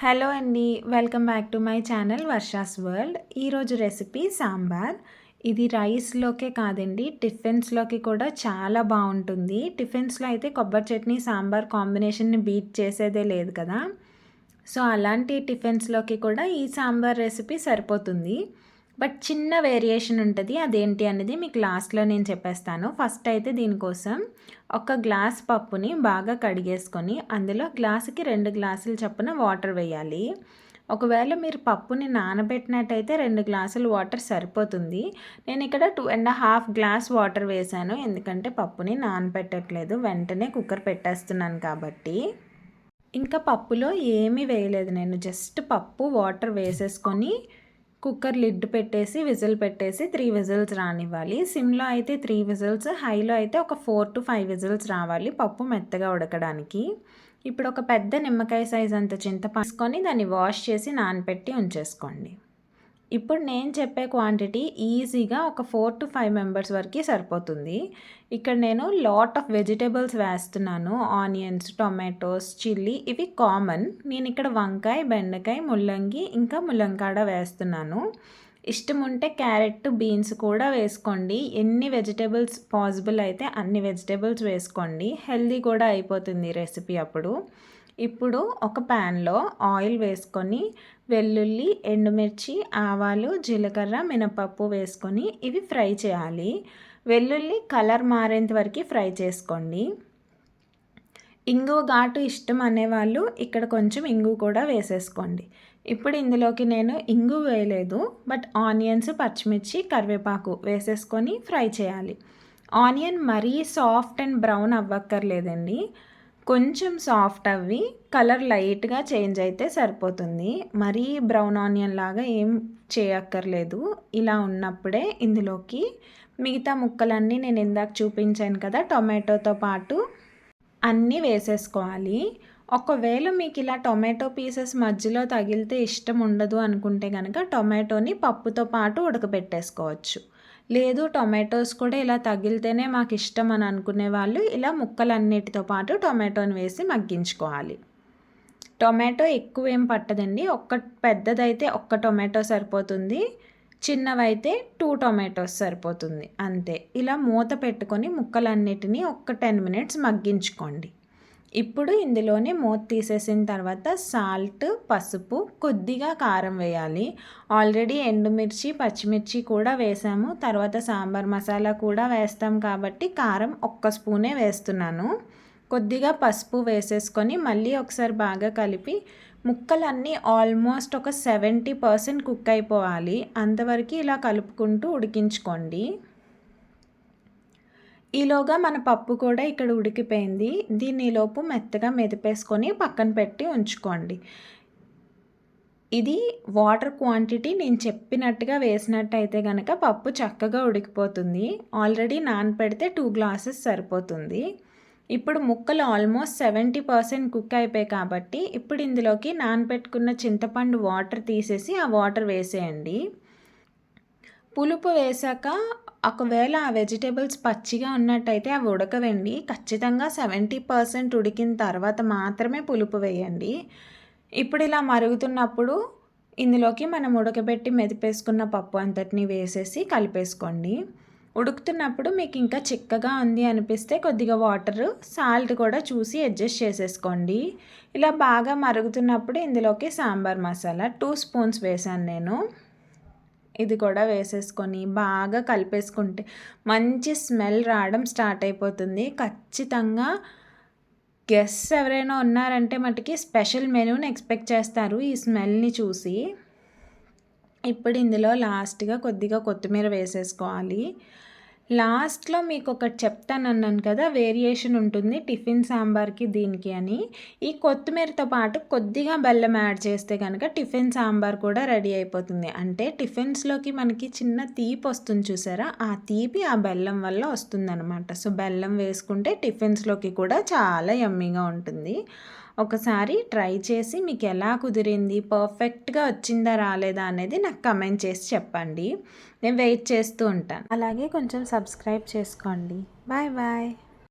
Hello అండి. Welcome back to my channel Varsha's world. ఈరోజు recipe sambar. ఇది రైస్‌లోకే కాదండి, టిఫిన్స్‌లోకి కూడా చాలా బావుంటుంది. టిఫిన్స్‌లో అయితే కొబ్బరి చట్నీ, సాంబార్ కాంబినేషన్‌ని బీట్ చేసేదే లేదు కదా! సో, అలాంటి టిఫిన్స్‌లోకి కూడా ఈ సాంబార్ రెసిపీ సరిపోతుంది. బట్ చిన్న వేరియేషన్ ఉంటది. అదేంటి అనేది మీకు లాస్ట్‌లో నేను చెప్పేస్తాను. ఫస్ట్ అయితే దీనికోసం ఒక గ్లాస్ పప్పుని బాగా కడిగేసుకొని, అందులో గ్లాసుకి 2 గ్లాసులు చొప్పున వాటర్ వేయాలి. ఒకవేళ మీరు పప్పుని నానబెట్టినట్టయితే 2 గ్లాసులు వాటర్ సరిపోతుంది. నేను ఇక్కడ 2½ గ్లాస్ వాటర్ వేశాను. ఎందుకంటే పప్పుని నానబెట్టట్లేదు, వెంటనే కుక్కర్ పెట్టేస్తున్నాను కాబట్టి. ఇంకా పప్పులో ఏమీ వేయలేదు నేను. జస్ట్ పప్పు, వాటర్ వేసేసుకొని కుక్కర్ లిడ్ పెట్టేసి విజిల్ పెట్టేసి 3 విజిల్స్ రానివ్వాలి. సిమ్‌లో అయితే 3 విజిల్స్, హైలో అయితే ఒక 4-5 విజిల్స్ రావాలి పప్పు మెత్తగా ఉడకడానికి. ఇప్పుడు ఒక పెద్ద నిమ్మకాయ సైజ్ అంత చింతపండు తీసుకొని దాన్ని వాష్ చేసి నానబెట్టి ఉంచేసుకోండి. ఇప్పుడు నేను చెప్పే క్వాంటిటీ ఈజీగా ఒక 4-5 మెంబర్స్ వరకు సరిపోతుంది. ఇక్కడ నేను లాట్ ఆఫ్ వెజిటబుల్స్ వేస్తున్నాను. ఆనియన్స్, టొమాటోస్, చిల్లీ ఇవి కామన్. నేను ఇక్కడ వంకాయ, బెండకాయ, ముల్లంగి ఇంకా ముల్లంకాడ వేస్తున్నాను. ఇష్టం ఉంటే క్యారెట్, బీన్స్ కూడా వేసుకోండి. ఎన్ని వెజిటబుల్స్ పాసిబుల్ అయితే అన్ని వెజిటబుల్స్ వేసుకోండి. హెల్దీ కూడా అయిపోతుంది రెసిపీ అప్పుడు. ఇప్పుడు ఒక ప్యాన్లో ఆయిల్ వేసుకొని వెల్లుల్లి, ఎండుమిర్చి, ఆవాలు, జీలకర్ర, మినపప్పు వేసుకొని ఇవి ఫ్రై చేయాలి. వెల్లుల్లి కలర్ మారేంత వరకు ఫ్రై చేసుకోండి. ఇంగువ ఘాటు ఇష్టం అనేవాళ్ళు ఇక్కడ కొంచెం ఇంగువ కూడా వేసేసుకోండి. ఇప్పుడు ఇందులోకి నేను ఇంగువ వేయలేదు, బట్ ఆనియన్స్, పచ్చిమిర్చి, కరివేపాకు వేసేసుకొని ఫ్రై చేయాలి. ఆనియన్ మరీ సాఫ్ట్ అండ్ బ్రౌన్ అవ్వక్కర్లేదండి. కొంచెం సాఫ్ట్ అవ్వి కలర్ లైట్గా చేంజ్ అయితే సరిపోతుంది. మరీ బ్రౌన్ ఆనియన్ లాగా ఏం చేయక్కర్లేదు. ఇలా ఉన్నప్పుడే ఇందులోకి మిగతా ముక్కలన్నీ నేను ఇందాక చూపించాను కదా, టొమాటోతో పాటు అన్నీ వేసేసుకోవాలి. ఒకవేళ మీకు ఇలా టొమాటో పీసెస్ మధ్యలో తగిలితే ఇష్టం ఉండదు అనుకుంటే కనుక టొమాటోని పప్పుతో పాటు ఉడకబెట్టేసుకోవచ్చు. లేదు టొమాటోస్ కూడా ఇలా తగిలితేనే మాకు ఇష్టం అని అనుకునే వాళ్ళు ఇలా ముక్కలన్నిటితో పాటు టొమాటోని వేసి మగ్గించుకోవాలి. టొమాటో ఎక్కువ ఏం పట్టదండి. పెద్దదైతే ఒక్క టొమాటో సరిపోతుంది. చిన్నవైతే 2 టొమాటోస్ సరిపోతుంది అంతే. ఇలా మూత పెట్టుకొని ముక్కలన్నిటినీ ఒక 10 మినిట్స్ మగ్గించుకోండి. ఇప్పుడు ఇందులోనే మూత తీసేసిన తర్వాత సాల్ట్, పసుపు, కొద్దిగా కారం వేయాలి. ఆల్రెడీ ఎండుమిర్చి, పచ్చిమిర్చి కూడా వేసాము. తర్వాత సాంబార్ మసాలా కూడా వేస్తాం కాబట్టి కారం 1 స్పూనే వేస్తున్నాను. కొద్దిగా పసుపు వేసేసుకొని మళ్ళీ ఒకసారి బాగా కలిపి ముక్కలన్నీ ఆల్మోస్ట్ ఒక 70% కుక్ అయిపోవాలి. అంతవరకు ఇలా కలుపుకుంటూ ఉడికించుకోండి. ఈలోగా మన పప్పు కూడా ఇక్కడ ఉడికిపోయింది. దీన్ని ఈలోపు మెత్తగా మెదిపేసుకొని పక్కన పెట్టి ఉంచుకోండి. ఇది వాటర్ క్వాంటిటీ నేను చెప్పినట్టుగా వేసినట్టయితే కనుక పప్పు చక్కగా ఉడికిపోతుంది. ఆల్రెడీ నానపెడితే 2 గ్లాసెస్ సరిపోతుంది. ఇప్పుడు ముక్కలు ఆల్మోస్ట్ 70% కుక్ అయిపోయాయి కాబట్టి ఇప్పుడు ఇందులోకి నానబెట్టుకున్న చింతపండు వాటర్ తీసేసి ఆ వాటర్ వేసేయండి. పులుపు వేశాక ఒకవేళ ఆ వెజిటేబుల్స్ పచ్చిగా ఉన్నట్టయితే అవి ఉడకవండి. ఖచ్చితంగా 70% ఉడికిన తర్వాత మాత్రమే పులుపు వేయండి. ఇప్పుడు ఇలా మరుగుతున్నప్పుడు ఇందులోకి మనం ఉడకబెట్టి మెదిపేసుకున్న పప్పు అంతటిని వేసేసి కలిపేసుకోండి. ఉడుకుతున్నప్పుడు మీకు ఇంకా చిక్కగా ఉంది అనిపిస్తే కొద్దిగా వాటర్, సాల్ట్ కూడా చూసి అడ్జస్ట్ చేసేసుకోండి. ఇలా బాగా మరుగుతున్నప్పుడు ఇందులోకి సాంబార్ మసాలా 2 స్పూన్స్ వేసాను నేను. ఇది కూడా వేసేసుకొని బాగా కలిపేసుకుంటే మంచి స్మెల్ రావడం స్టార్ట్ అయిపోతుంది. ఖచ్చితంగా గెస్ట్స్ ఎవరైనా ఉన్నారంటే మటుకి స్పెషల్ మెనూని ఎక్స్పెక్ట్ చేస్తారు ఈ స్మెల్ని చూసి. ఇప్పుడు ఇందులో లాస్ట్గా కొద్దిగా కొత్తిమీర వేసేసుకోవాలి. లాస్ట్లో మీకు ఒకటి చెప్తానన్నాను కదా, వేరియేషన్ ఉంటుంది టిఫిన్ సాంబార్కి దీనికి అని. ఈ కొత్తిమీరతో పాటు కొద్దిగా బెల్లం యాడ్ చేస్తే కనుక టిఫిన్ సాంబార్ కూడా రెడీ అయిపోతుంది. అంటే టిఫిన్స్లోకి మనకి చిన్న తీపి వస్తుంది చూసారా, ఆ తీపి ఆ బెల్లం వల్ల వస్తుందన్నమాట. సో బెల్లం వేసుకుంటే టిఫిన్స్లోకి కూడా చాలా యమ్మీగా ఉంటుంది. ఒకసారి ట్రై చేసి మీకు ఎలా కుదిరింది, పర్ఫెక్ట్గా వచ్చిందా రాలేదా అనేది నాకు కమెంట్ చేసి చెప్పండి. నేను వెయిట్ చేస్తూ ఉంటాను. అలాగే కొంచెం సబ్స్క్రైబ్ చేసుకోండి. Bye bye.